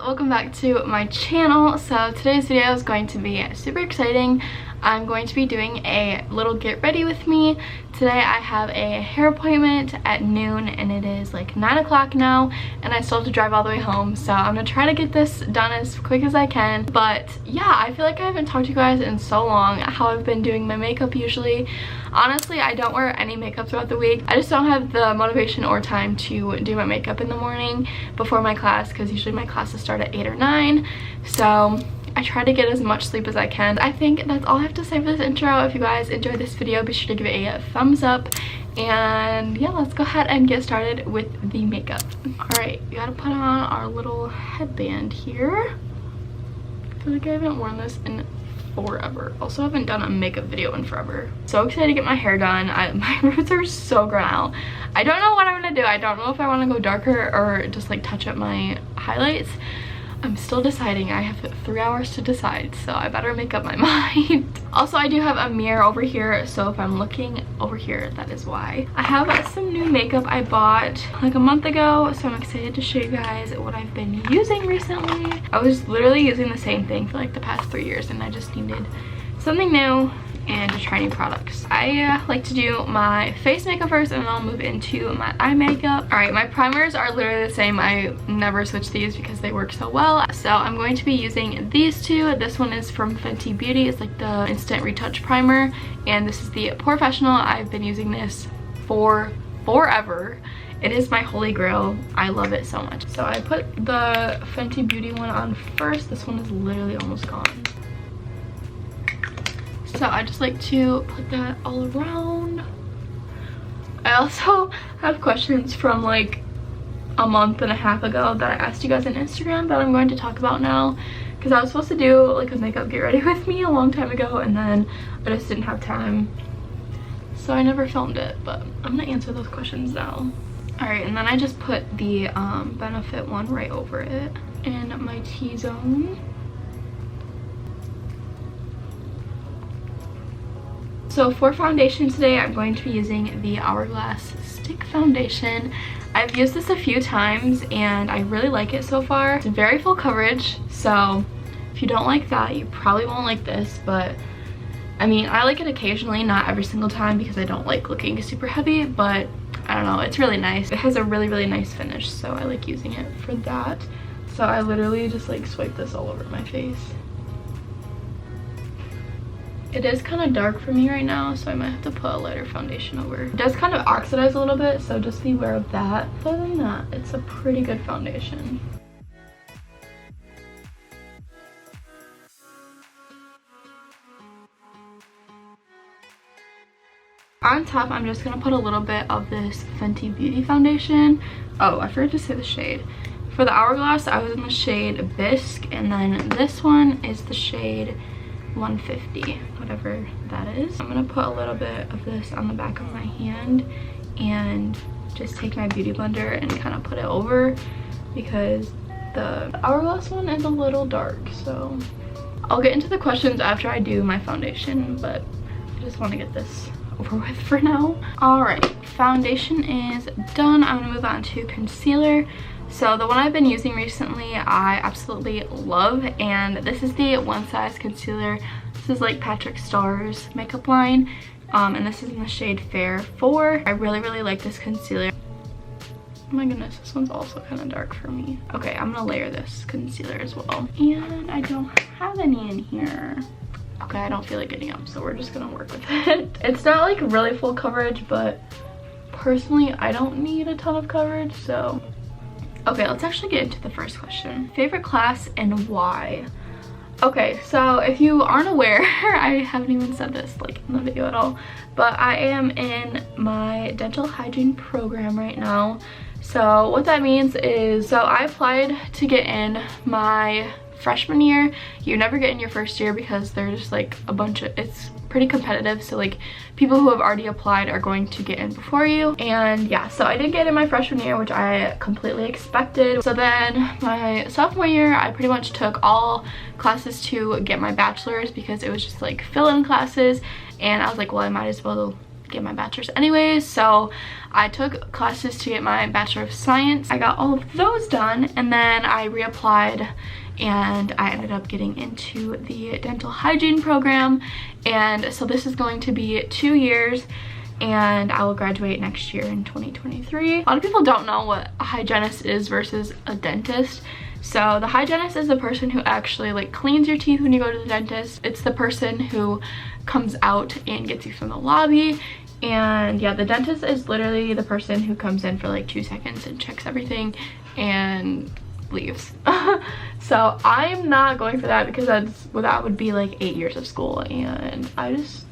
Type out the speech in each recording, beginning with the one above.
welcome back to my channel. So today's video is going to be super exciting. I'm going to be doing a little get ready with me. Today I have a hair appointment at noon and it is like 9 o'clock now and I still have to drive all the way home. So I'm gonna try to get this done as quick as I can. But yeah, I feel like I haven't talked to you guys in so long how I've been doing my makeup usually. Honestly, I don't wear any makeup throughout the week. I just don't have the motivation or time to do my makeup in the morning before my class because usually my classes start at 8 or 9. So I try to get as much sleep as I can. I think that's all I have to say for this intro. If you guys enjoyed this video, be sure to give it a thumbs up. And yeah, let's go ahead and get started with the makeup. Alright, we gotta put on our little headband here. I feel like I haven't worn this in forever. Also, I haven't done a makeup video in forever. So excited to get my hair done. My roots are so grown out. I don't know what I'm gonna do. I don't know if I want to go darker or just like touch up my highlights. I'm still deciding. I have 3 hours to decide, so I better make up my mind. Also, I do have a mirror over here, so if I'm looking over here, that is why. I have some new makeup I bought like a month ago, so I'm excited to show you guys what I've been using recently. I was literally using the same thing for like the past 3 years, and I just needed something new and to try new products. I like to do my face makeup first and then I'll move into my eye makeup. All right, my primers are literally the same. I never switch these because they work so well. So I'm going to be using these two. This one is from Fenty Beauty. It's like the instant retouch primer, and this is the Professional. I've been using this for forever. It is my holy grail. I love it so much. So I put the Fenty Beauty one on first. This one is literally almost gone. So I just like to put that all around. I also have questions from like a month and a half ago that I asked you guys on Instagram that I'm going to talk about now, because I was supposed to do like a makeup get ready with me a long time ago and then I just didn't have time, so I never filmed it, but I'm gonna answer those questions now. All right, and then I just put the Benefit one right over it in my T-zone. So for foundation today, I'm going to be using the Hourglass Stick Foundation. I've used this a few times and I really like it so far. It's very full coverage, so if you don't like that, you probably won't like this, but I mean, I like it occasionally, not every single time because I don't like looking super heavy, but I don't know, it's really nice. It has a really nice finish, so I like using it for that. So I literally just like swipe this all over my face. It is kind of dark for me right now, so I might have to put a lighter foundation over. It does kind of oxidize a little bit, so just be aware of that. Other than that, it's a pretty good foundation. On top, I'm just going to put a little bit of this Fenty Beauty foundation. Oh, I forgot to say the shade. For the Hourglass, I was in the shade Bisque, and then this one is the shade 150, whatever that is. I'm gonna put a little bit of this on the back of my hand and just take my beauty blender and kind of put it over because the Hourglass one is a little dark. So I'll get into the questions after I do my foundation, but I just want to get this over with for now. All right, foundation is done. I'm gonna move on to concealer. So the one I've been using recently I absolutely love, and this is the One Size Concealer. This is like Patrick Starr's makeup line, and this is in the shade Fair 4. I really like this concealer. Oh my goodness, this one's also kind of dark for me. Okay, I'm gonna layer this concealer as well. And I don't have any in here. Okay, I don't feel like getting up, so we're just gonna work with it. It's not like really full coverage, but personally I don't need a ton of coverage, so. Okay, let's actually get into the first question. Favorite class and why? Okay, so if you aren't aware, I haven't even said this like in the video at all, but I am in my dental hygiene program right now. So what that means is, so I applied to get in my freshman year. You never get in your first year because there's like a bunch of, it's pretty competitive, so like people who have already applied are going to get in before you. And yeah, so I did get in my freshman year, which I completely expected. So then my sophomore year I pretty much took all classes to get my bachelor's because it was just like fill-in classes, and I was like, well, I might as well get my bachelor's anyways, so I took classes to get my Bachelor of Science. I got all of those done, and then I reapplied and I ended up getting into the dental hygiene program, and so this is going to be 2 years and I will graduate next year in 2023. A lot of people don't know what a hygienist is versus a dentist. So the hygienist is the person who actually like cleans your teeth when you go to the dentist. It's the person who comes out and gets you from the lobby. And yeah, the dentist is literally the person who comes in for like 2 seconds and checks everything and leaves. So I'm not going for that because that would be like 8 years of school, and I just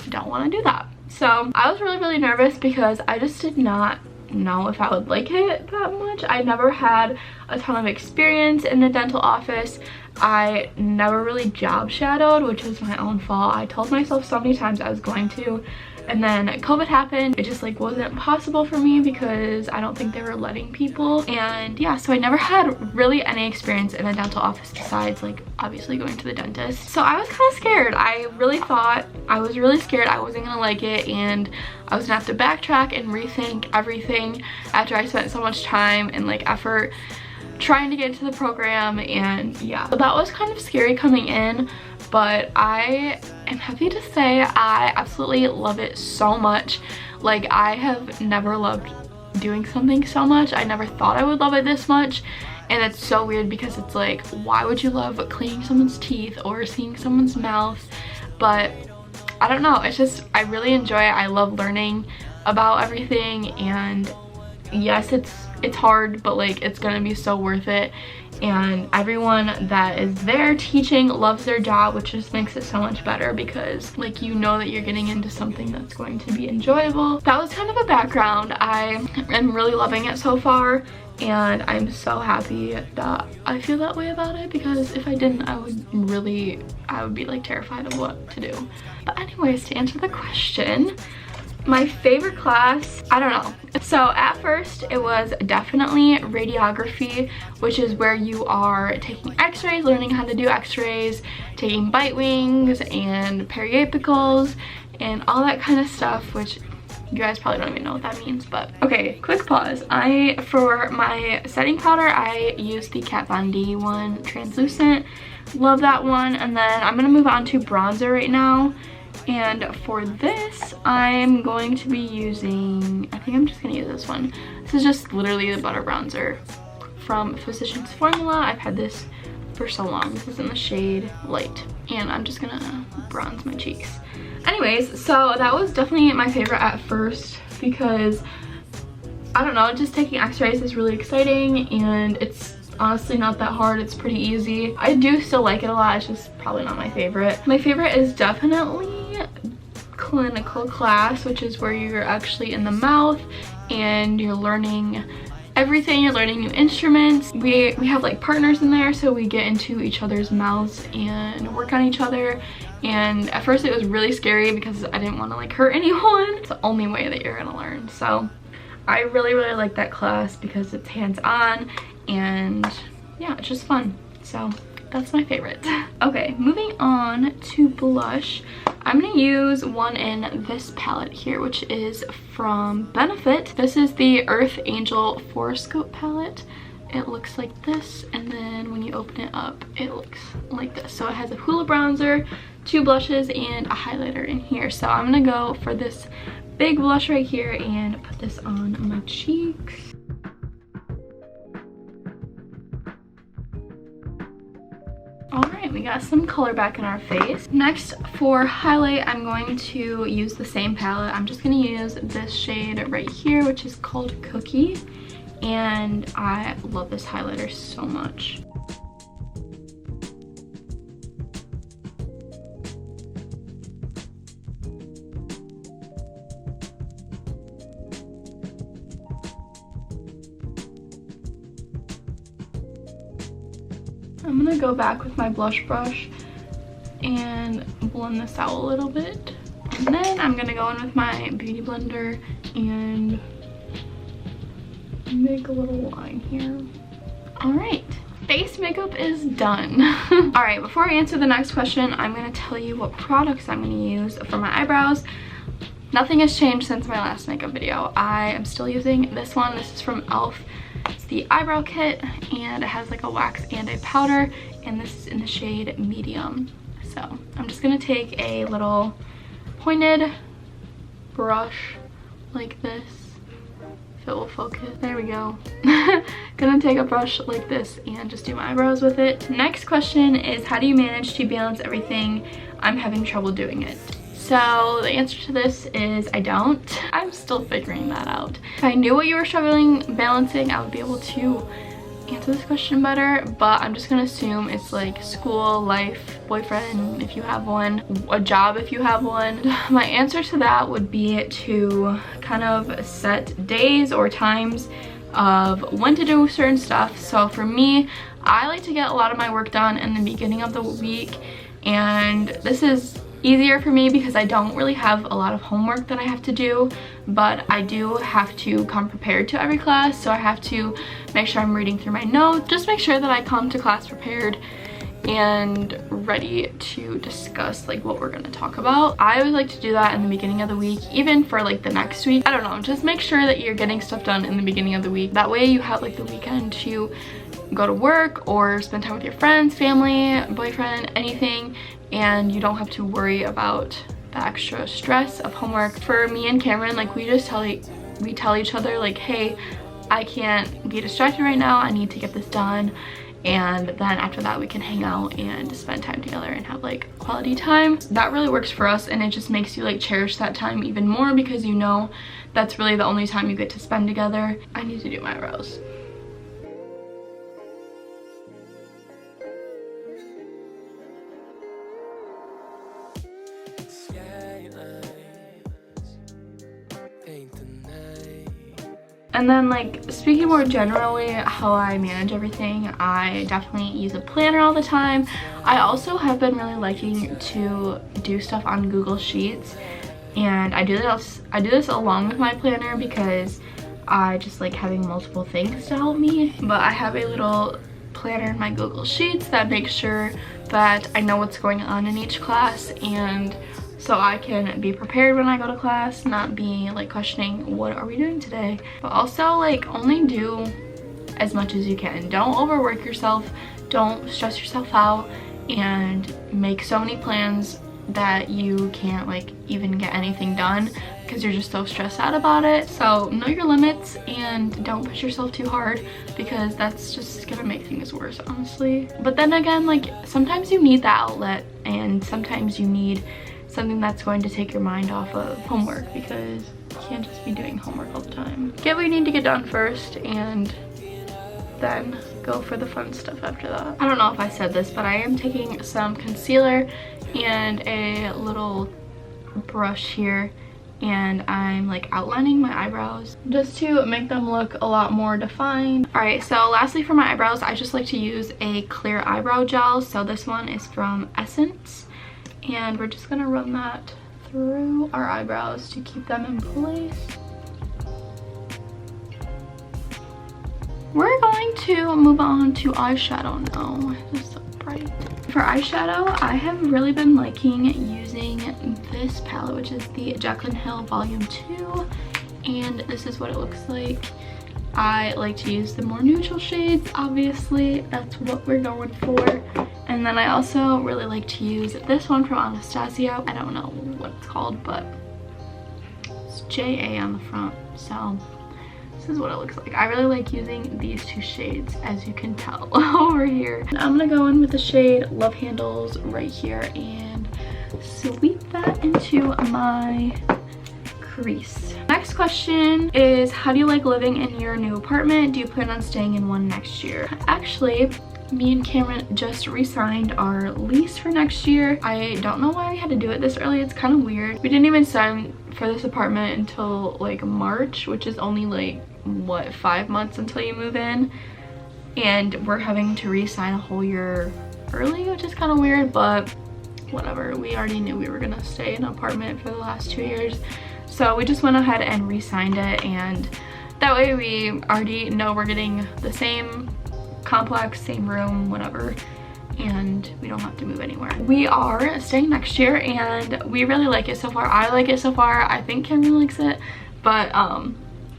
don't want to do that. So I was really nervous because I just did not know if I would like it that much. I never had a ton of experience in the dental office. I never really job shadowed, which is my own fault. I told myself so many times I was going to, and then COVID happened. It just like wasn't possible for me because I don't think they were letting people. And yeah, so I never had really any experience in a dental office besides like obviously going to the dentist. So I was kind of scared. I was really scared I wasn't gonna like it, and I was gonna have to backtrack and rethink everything after I spent so much time and like effort trying to get into the program. And yeah, so that was kind of scary coming in, but I am happy to say I absolutely love it so much. Like, I have never loved doing something so much. I never thought I would love it this much, and it's so weird because it's like, why would you love cleaning someone's teeth or seeing someone's mouth? But I don't know, it's just, I really enjoy it. I love learning about everything, and yes, it's hard, but like it's gonna be so worth it. And everyone that is there teaching loves their job, which just makes it so much better because like you know that you're getting into something that's going to be enjoyable. That was kind of a background. I am really loving it so far, and I'm so happy that I feel that way about it, because if I didn't, I would be like terrified of what to do. But anyways, to answer the question, my favorite class, I don't know. So at first it was definitely radiography, which is where you are taking x-rays, learning how to do x-rays, taking bite wings and periapicals and all that kind of stuff, which you guys probably don't even know what that means. But okay, quick pause. For my setting powder, I use the Kat Von D one, translucent. Love that one. And then I'm gonna move on to bronzer right now. And for this, I'm going to be using, I think I'm just gonna use this one. This is just literally the butter bronzer from Physicians Formula. I've had this for so long. This is in the shade Light, and I'm just gonna bronze my cheeks. Anyways, so that was definitely my favorite at first because, I don't know, just taking x-rays is really exciting, and it's honestly not that hard. It's pretty easy. I do still like it a lot. It's just probably not my favorite. My favorite is definitely clinical class, which is where you're actually in the mouth and you're learning everything. You're learning new instruments. We have like partners in there, so we get into each other's mouths and work on each other. And at first it was really scary because I didn't want to like hurt anyone. It's the only way that you're gonna learn. So I really like that class because it's hands-on, and yeah, it's just fun. So that's my favorite. Okay, moving on to blush. I'm gonna use one in this palette here, which is from Benefit. This is the Earth Angel Foroscope palette. It looks like this, and then when you open it up, it looks like this. So it has a Hoola bronzer, 2 blushes, and a highlighter in here. So I'm gonna go for this big blush right here and put this on my cheeks. Alright, we got some color back in our face. Next, for highlight, I'm going to use the same palette. I'm just going to use this shade right here, which is called Cookie. And I love this highlighter so much. I'm gonna go back with my blush brush and blend this out a little bit. And then I'm gonna go in with my beauty blender and make a little line here. All right, face makeup is done. All right, before I answer the next question, I'm gonna tell you what products I'm gonna use for my eyebrows. Nothing has changed since my last makeup video. I am still using this one. This is from e.l.f. It's the eyebrow kit, and it has like a wax and a powder, and this is in the shade medium. So I'm just gonna take a little pointed brush like this, if it will focus. There we go. Gonna take a brush like this and just do my eyebrows with it. Next question is, how do you manage to balance everything? I'm having trouble doing it. So the answer to this is I don't. I'm still figuring that out. If I knew what you were struggling balancing, I would be able to answer this question better, but I'm just gonna assume it's like school, life, boyfriend if you have one, a job if you have one. My answer to that would be to kind of set days or times of when to do certain stuff. So for me, I like to get a lot of my work done in the beginning of the week, and this is easier for me because I don't really have a lot of homework that I have to do, but I do have to come prepared to every class. So I have to make sure I'm reading through my notes, just make sure that I come to class prepared and ready to discuss like what we're gonna talk about. I always like to do that in the beginning of the week, even for like the next week. I don't know, just make sure that you're getting stuff done in the beginning of the week. That way you have like the weekend to go to work or spend time with your friends, family, boyfriend, anything, and you don't have to worry about the extra stress of homework. For me and Cameron, like we tell each other like, hey, I can't be distracted right now, I need to get this done, and then after that we can hang out and spend time together and have like quality time. That really works for us, and it just makes you like cherish that time even more because you know that's really the only time you get to spend together. I need to do my eyebrows. And then like speaking more generally how I manage everything, I definitely use a planner all the time. I also have been really liking to do stuff on Google Sheets, and I do this along with my planner because I just like having multiple things to help me. But I have a little planner in my Google Sheets that makes sure that I know what's going on in each class, and so I can be prepared when I go to class, not be like questioning what are we doing today. But also like only do as much as you can. Don't overwork yourself, don't stress yourself out and make so many plans that you can't like even get anything done because you're just so stressed out about it. So know your limits and don't push yourself too hard because that's just gonna make things worse, honestly. But then again, like sometimes you need that outlet, and sometimes you need something that's going to take your mind off of homework because you can't just be doing homework all the time. Get what you need to get done first and then go for the fun stuff after that. I don't know if I said this, but I am taking some concealer and a little brush here, and I'm like outlining my eyebrows just to make them look a lot more defined. All right, so lastly for my eyebrows, I just like to use a clear eyebrow gel. So this one is from Essence, and we're just gonna run that through our eyebrows to keep them in place. We're going to move on to eyeshadow now. This is so bright. For eyeshadow, I have really been liking using this palette, which is the Jaclyn Hill Volume 2, and this is what it looks like. I like to use the more neutral shades, obviously, that's what we're going for. And then I also really like to use this one from Anastasia. I don't know what it's called, but it's JA on the front, so this is what it looks like. I really like using these two shades, as you can tell over here. And I'm gonna go in with the shade Love Handles right here and sweep that into my crease. Next question is, how do you like living in your new apartment? Do you plan on staying in one next year? Actually, me and Cameron just re-signed our lease for next year. I don't know why we had to do it this early. It's kind of weird. We didn't even sign for this apartment until like March, which is only like, what, 5 months until you move in, and we're having to re-sign a whole year early, which is kind of weird, but whatever. We already knew we were gonna stay in an apartment for the last 2 years, so we just went ahead and re-signed it, and that way we already know we're getting the same complex, same room, whatever, and we don't have to move anywhere. We are staying next year and we really like it so far. I like it so far. I think Cameron likes it, but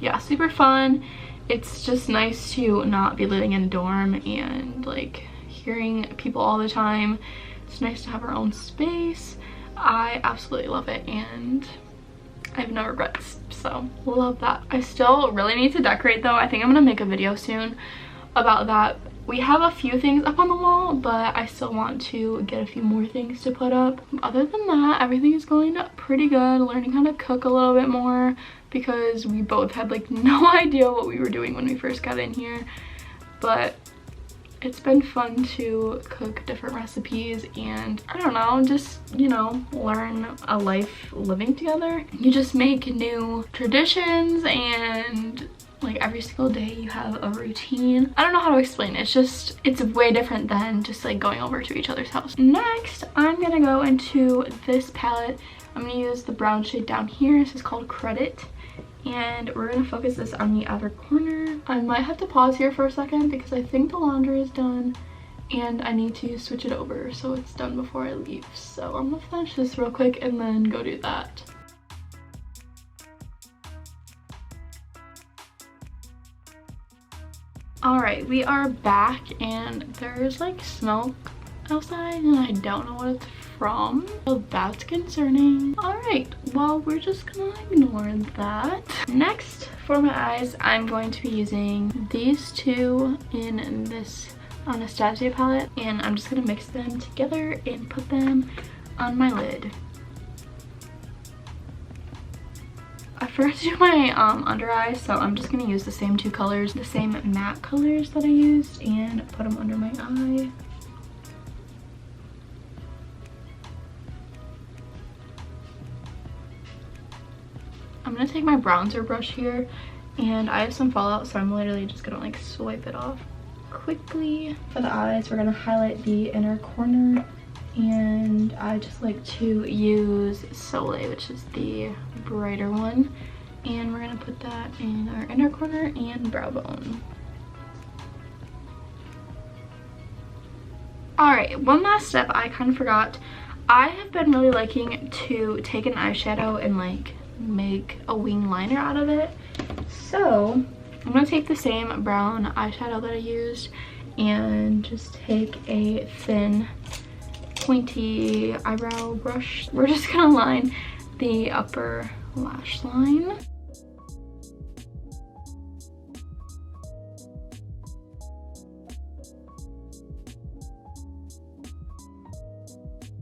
yeah, super fun. It's just nice to not be living in a dorm and like hearing people all the time. It's nice to have our own space. I absolutely love it and I have no regrets, so love that. I still really need to decorate though. I think I'm gonna make a video soon about that. We have a few things up on the wall, but I still want to get a few more things to put up. Other than that, everything is going pretty good. Learning how to cook a little bit more because we both had like no idea what we were doing when we first got in here, but it's been fun to cook different recipes and I don't know, just, you know, learn a life living together. You just make new traditions and like every single day you have a routine. I don't know how to explain it. It's just, it's way different than just like going over to each other's house. Next, I'm gonna go into this palette. I'm gonna use the brown shade down here. This is called Credit. And we're gonna focus this on the outer corner. I might have to pause here for a second because I think the laundry is done and I need to switch it over so it's done before I leave. So I'm gonna finish this real quick and then go do that. Alright, we are back and there's like smoke outside and I don't know what it's from, so that's concerning. Alright, well, we're just gonna ignore that. Next, for my eyes, I'm going to be using these two in this Anastasia palette and I'm just gonna mix them together and put them on my lid. I forgot to do my under eyes, so I'm just gonna use the same two colors, the same matte colors that I used, and put them under my eye. I'm gonna take my bronzer brush here, and I have some fallout, so I'm literally just gonna like swipe it off quickly. For the eyes, we're gonna highlight the inner corner, and I just like to use Soleil, which is the brighter one, and we're gonna put that in our inner corner and brow bone. Alright, one last step I kind of forgot. I have been really liking to take an eyeshadow and like make a wing liner out of it. So I'm gonna take the same brown eyeshadow that I used and just take a thin pointy eyebrow brush. We're just gonna line the upper lash line.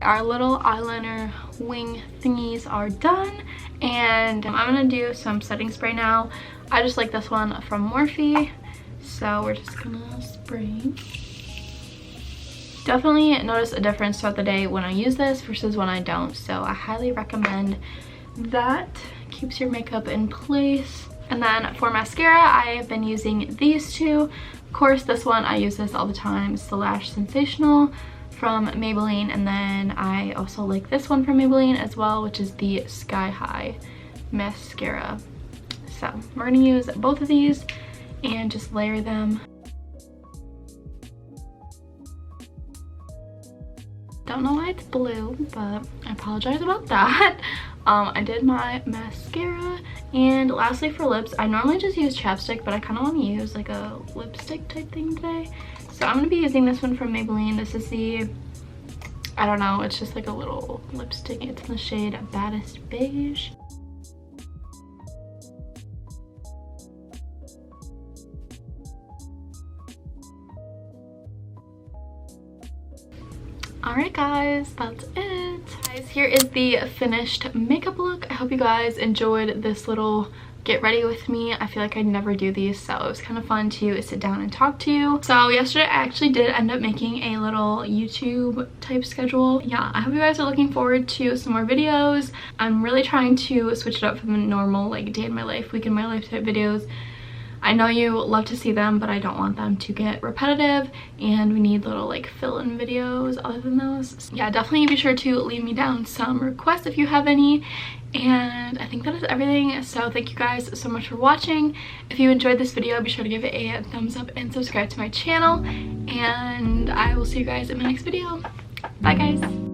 Our little eyeliner wing thingies are done, and I'm gonna do some setting spray now. I just like this one from Morphe, so we're just gonna spray. Definitely notice a difference throughout the day when I use this versus when I don't, so I highly recommend that. Keeps your makeup in place. And then for mascara, I have been using these two. Of course, this one, I use this all the time. It's the Lash Sensational from Maybelline, and then I also like this one from Maybelline as well, which is the Sky High mascara. So we're gonna use both of these and just layer them. Don't know why it's blue, but I apologize about that. I did my mascara, and lastly for lips, I normally just use chapstick, but I kind of want to use like a lipstick type thing today. So I'm going to be using this one from Maybelline. This is the, I don't know, it's just like a little lipstick. It's in the shade Baddest Beige. Alright guys, that's it. Guys, here is the finished makeup look. I hope you guys enjoyed this little get ready with me. I feel like I never do these, so it was kind of fun to sit down and talk to you. So yesterday I actually did end up making a little YouTube type schedule. Yeah, I hope you guys are looking forward to some more videos. I'm really trying to switch it up from the normal like day in my life, week in my life type videos. I know you love to see them, but I don't want them to get repetitive, and we need little like fill-in videos other than those. So yeah, definitely be sure to leave me down some requests if you have any, And I think that is everything. So thank you guys so much for watching. If you enjoyed this video, be sure to give it a thumbs up and subscribe to my channel. And I will see you guys in my next video. Bye guys.